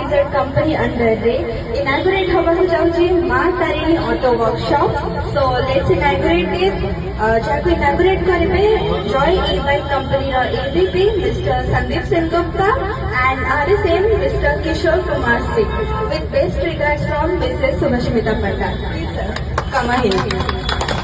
Limited company under रे inaugurate होबाकु जाउची Maa Tarini auto workshop. So let's inaugurate it. जाको इनागुरेट करिवे जॉय ई बाइक कंपनी रो ABP mister Sandeep Sengupta and RSM mister Kishore Kumar Singh. With best regards from Mrs. Subhashmita Patel. Please sir, come ahead.